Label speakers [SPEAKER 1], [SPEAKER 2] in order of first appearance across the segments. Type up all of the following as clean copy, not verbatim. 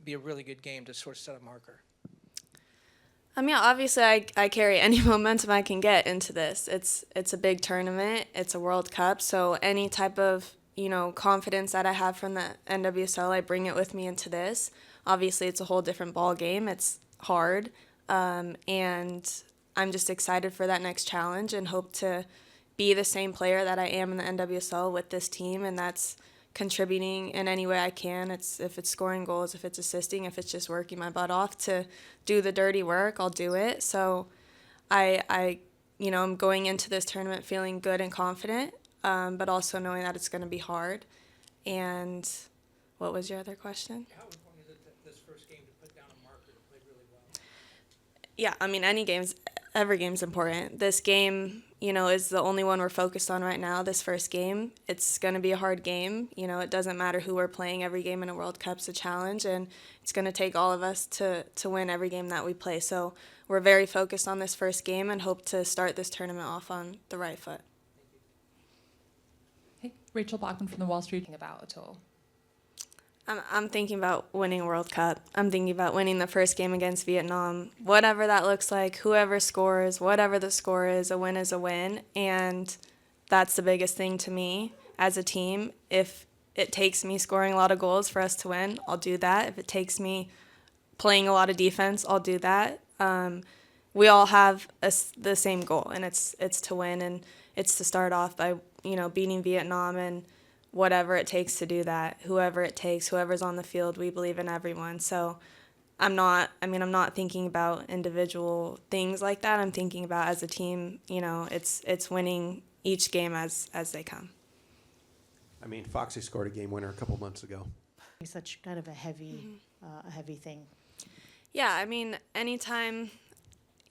[SPEAKER 1] be a really good game to sort of set a marker?
[SPEAKER 2] I mean, obviously, I carry any momentum I can get into this. It's a big tournament. It's a World Cup. So any type of, confidence that I have from the NWSL, I bring it with me into this. Obviously, it's a whole different ball game. It's hard. And I'm just excited for that next challenge and hope to be the same player that I am in the NWSL with this team, and that's contributing in any way I can. If it's scoring goals, if it's assisting, if it's just working my butt off to do the dirty work, I'll do it. So I'm going into this tournament feeling good and confident, but also knowing that it's going to be hard. And what was your other question?
[SPEAKER 1] How important is it this first game to put down a marker to play really well?
[SPEAKER 2] Yeah, I mean, every game's important. This game, is the only one we're focused on right now, this first game. It's going to be a hard game. It doesn't matter who we're playing. Every game in a World Cup's a challenge, and it's going to take all of us to win every game that we play. So we're very focused on this first game and hope to start this tournament off on the right foot.
[SPEAKER 3] Hey, Rachel Bachman from the Wall Street. About at all?
[SPEAKER 2] I'm thinking about winning a World Cup. I'm thinking about winning the first game against Vietnam. Whatever that looks like, whoever scores, whatever the score is a win. And that's the biggest thing to me as a team. If it takes me scoring a lot of goals for us to win, I'll do that. If it takes me playing a lot of defense, I'll do that. We all have the same goal, and it's to win, and it's to start off by beating Vietnam and whatever it takes to do that. Whoever it takes, whoever's on the field, we believe in everyone. So I'm not thinking about individual things like that. I'm thinking about as a team, it's winning each game as they come.
[SPEAKER 4] I mean, Foxy scored a game winner a couple months ago.
[SPEAKER 5] Such kind of a heavy thing.
[SPEAKER 2] Yeah, I mean, anytime,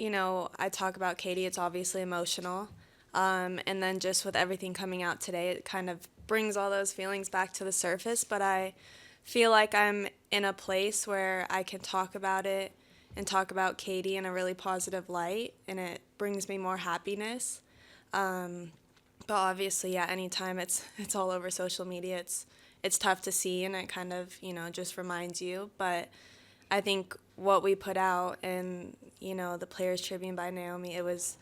[SPEAKER 2] I talk about Katie, it's obviously emotional. And then just with everything coming out today, it kind of brings all those feelings back to the surface. But I feel like I'm in a place where I can talk about it and talk about Katie in a really positive light, and it brings me more happiness. But obviously, yeah, anytime it's all over social media, it's tough to see, and it kind of, just reminds you. But I think what we put out in, the Players Tribune by Naomi, it was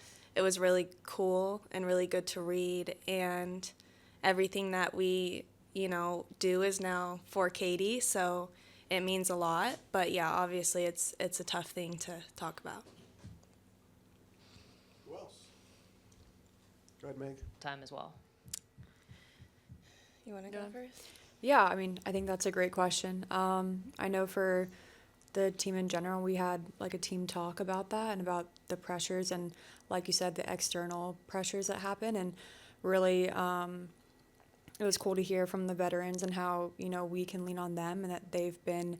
[SPEAKER 2] really cool and really good to read, and everything that we, do is now for Katie, so it means a lot. But yeah, obviously it's a tough thing to talk about.
[SPEAKER 4] Who else? Go ahead, Meg.
[SPEAKER 6] Time as well.
[SPEAKER 2] You want to go first?
[SPEAKER 7] Yeah, I mean, I think that's a great question. I know for the team in general, we had like a team talk about that and about the pressures and, like you said, the external pressures that happen. And really, it was cool to hear from the veterans and how, we can lean on them and that they've been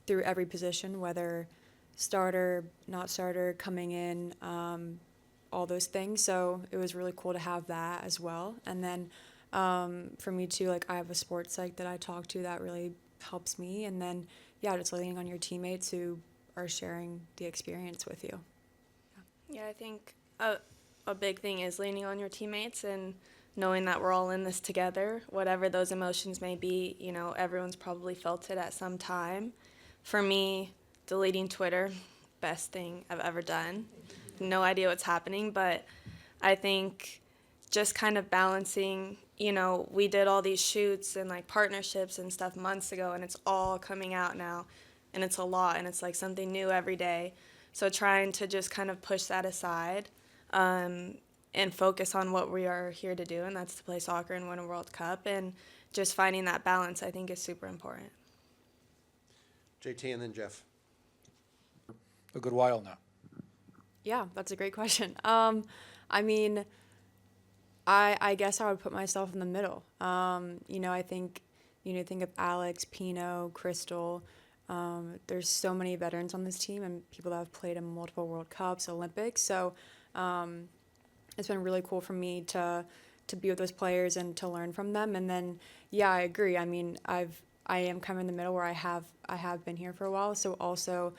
[SPEAKER 7] through every position, whether starter, not starter, coming in, all those things. So it was really cool to have that as well. And then for me too, like I have a sports psych that I talk to that really helps me. And then, yeah, just leaning on your teammates who are sharing the experience with you.
[SPEAKER 2] Yeah, I think a big thing is leaning on your teammates and knowing that we're all in this together. Whatever those emotions may be, everyone's probably felt it at some time. For me, deleting Twitter, best thing I've ever done. No idea what's happening, but I think just kind of balancing, we did all these shoots and like partnerships and stuff months ago, and it's all coming out now, and it's a lot, and it's like something new every day. So trying to just kind of push that aside and focus on what we are here to do, and that's to play soccer and win a World Cup, and just finding that balance, I think, is super important.
[SPEAKER 4] JT and then Jeff.
[SPEAKER 1] A good while now.
[SPEAKER 7] Yeah, that's a great question. I mean, I guess I would put myself in the middle. I think, think of Alex, Pino, Crystal. There's so many veterans on this team and people that have played in multiple World Cups, Olympics. So it's been really cool for me to be with those players and to learn from them. And then, yeah, I agree. I mean, I am kind of in the middle where I have been here for a while. So also,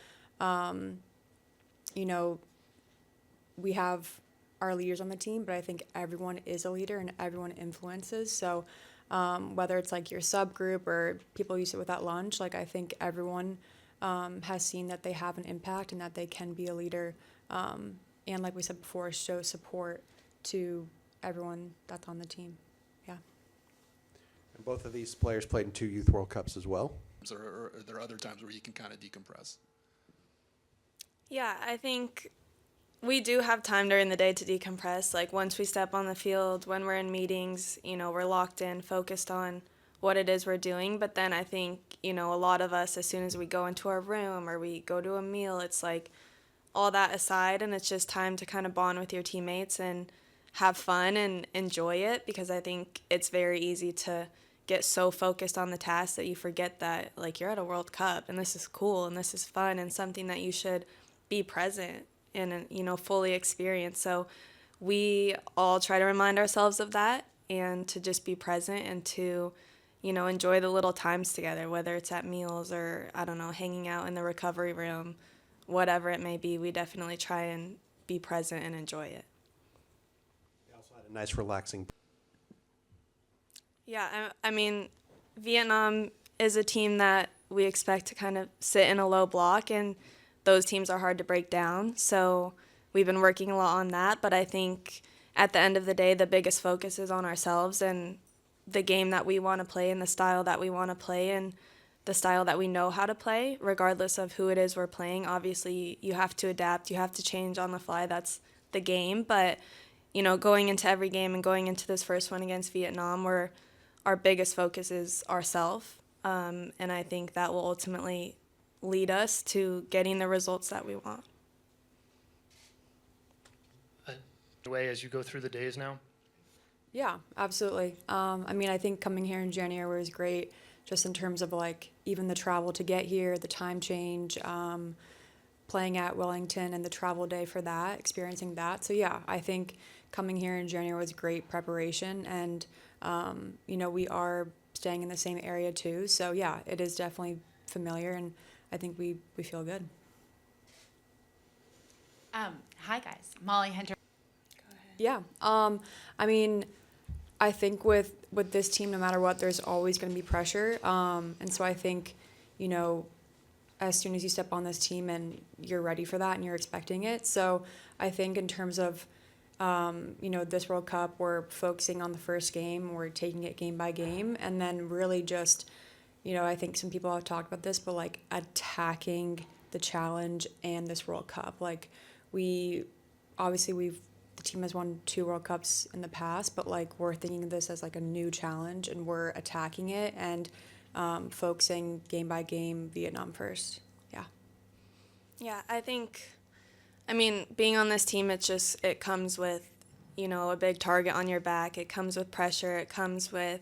[SPEAKER 7] we have our leaders on the team, but I think everyone is a leader and everyone influences. So whether it's like your subgroup or people you sit with at lunch, like I think everyone has seen that they have an impact and that they can be a leader. And like we said before, show support to everyone that's on the team. Yeah.
[SPEAKER 4] And both of these players played in 2 Youth World Cups as well.
[SPEAKER 6] Or are there other times where you can kind of decompress?
[SPEAKER 2] Yeah, I think we do have time during the day to decompress. Like once we step on the field, when we're in meetings, we're locked in, focused on what it is we're doing. But then I think, a lot of us, as soon as we go into our room or we go to a meal, it's like all that aside, and it's just time to kind of bond with your teammates and have fun and enjoy it, because I think it's very easy to get so focused on the task that you forget that, like, you're at a World Cup and this is cool and this is fun and something that you should be present and, fully experience. So we all try to remind ourselves of that and to just be present and to, enjoy the little times together, whether it's at meals or, I don't know, hanging out in the recovery room, whatever it may be. We definitely try and be present and enjoy it.
[SPEAKER 4] We also had a nice relaxing.
[SPEAKER 2] Yeah, I mean, Vietnam is a team that we expect to kind of sit in a low block, and those teams are hard to break down. So we've been working a lot on that, but I think at the end of the day, the biggest focus is on ourselves and the game that we want to play and the style that we want to play and the style that we know how to play, regardless of who it is we're playing. Obviously, you have to adapt, you have to change on the fly. That's the game. But, going into every game and going into this first one against Vietnam, our biggest focus is ourselves. And I think that will ultimately lead us to getting the results that we want.
[SPEAKER 8] Way as you go through the days now?
[SPEAKER 7] Yeah, absolutely. I think coming here in January was great, just in terms of like even the travel to get here, the time change, playing at Wellington and the travel day for that, experiencing that. So yeah, I think coming here in January was great preparation, and we are staying in the same area too. So yeah, it is definitely familiar, and I think we feel good.
[SPEAKER 9] Hi guys, Molly Hunter.
[SPEAKER 7] Yeah. I think with this team, no matter what, there's always going to be pressure. And so I think, as soon as you step on this team and you're ready for that and you're expecting it. So I think in terms of, this World Cup, we're focusing on the first game, we're taking it game by game, and then really just, I think some people have talked about this, but like attacking the challenge and this World Cup. Like the team has won 2 World Cups in the past, but like we're thinking of this as like a new challenge, and we're attacking it and focusing game by game Vietnam first. Yeah.
[SPEAKER 2] Yeah, I think, being on this team, it comes with, a big target on your back. It comes with pressure. It comes with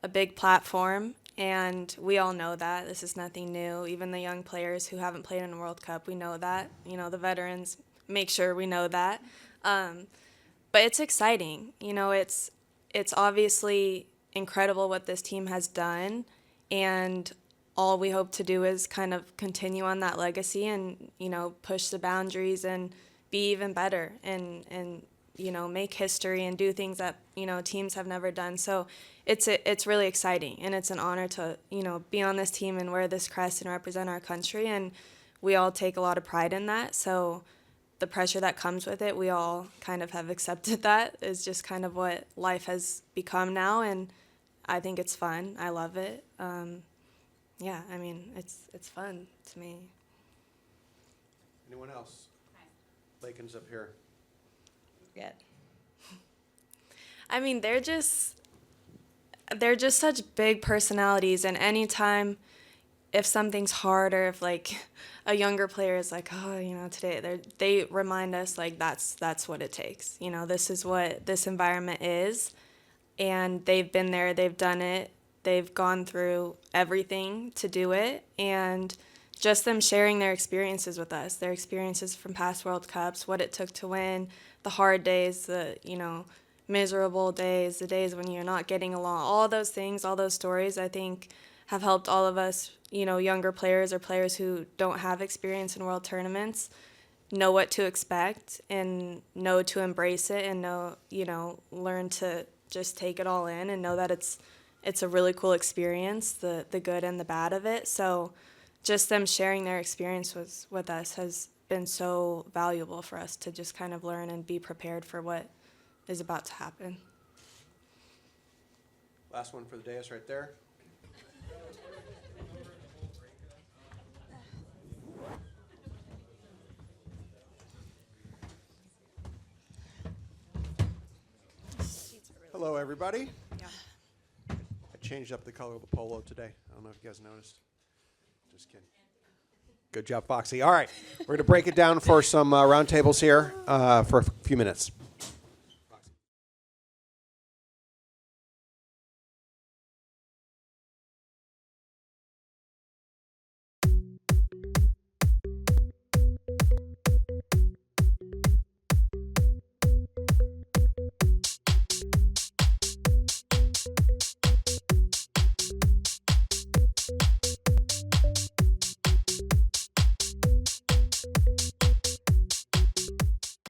[SPEAKER 2] a big platform, and we all know that. This is nothing new. Even the young players who haven't played in a World Cup, we know that. The veterans make sure we know that. But it's exciting. It's obviously incredible what this team has done, and all we hope to do is kind of continue on that legacy and, push the boundaries and be even better and make history and do things that, teams have never done. So it's really exciting, and it's an honor to, be on this team and wear this crest and represent our country, and we all take a lot of pride in that. So the pressure that comes with it, we all kind of have accepted that. Is just kind of what life has become now, and I think it's fun. I love it. It's fun to me.
[SPEAKER 4] Anyone else? Lakin's up here.
[SPEAKER 9] Good.
[SPEAKER 2] They're just such big personalities, and anytime if something's hard or if like a younger player is like, today they remind us like that's what it takes. This is what this environment is, and they've been there, they've done it, they've gone through everything to do it, and just them sharing their experiences with us, their experiences from past World Cups, what it took to win, the hard days, the miserable days, the days when you're not getting along, all those things, all those stories, I think have helped all of us, younger players or players who don't have experience in world tournaments, know what to expect and know to embrace it and learn to just take it all in and know that it's a really cool experience, the good and the bad of it. So just them sharing their experience with us has been so valuable for us to just kind of learn and be prepared for what is about to happen.
[SPEAKER 4] Last one for the dais right there. Hello, everybody. I changed up the color of the polo today. I don't know if you guys noticed. Just kidding. Good job, Foxy. All right, we're going to break it down for some roundtables here for a few minutes.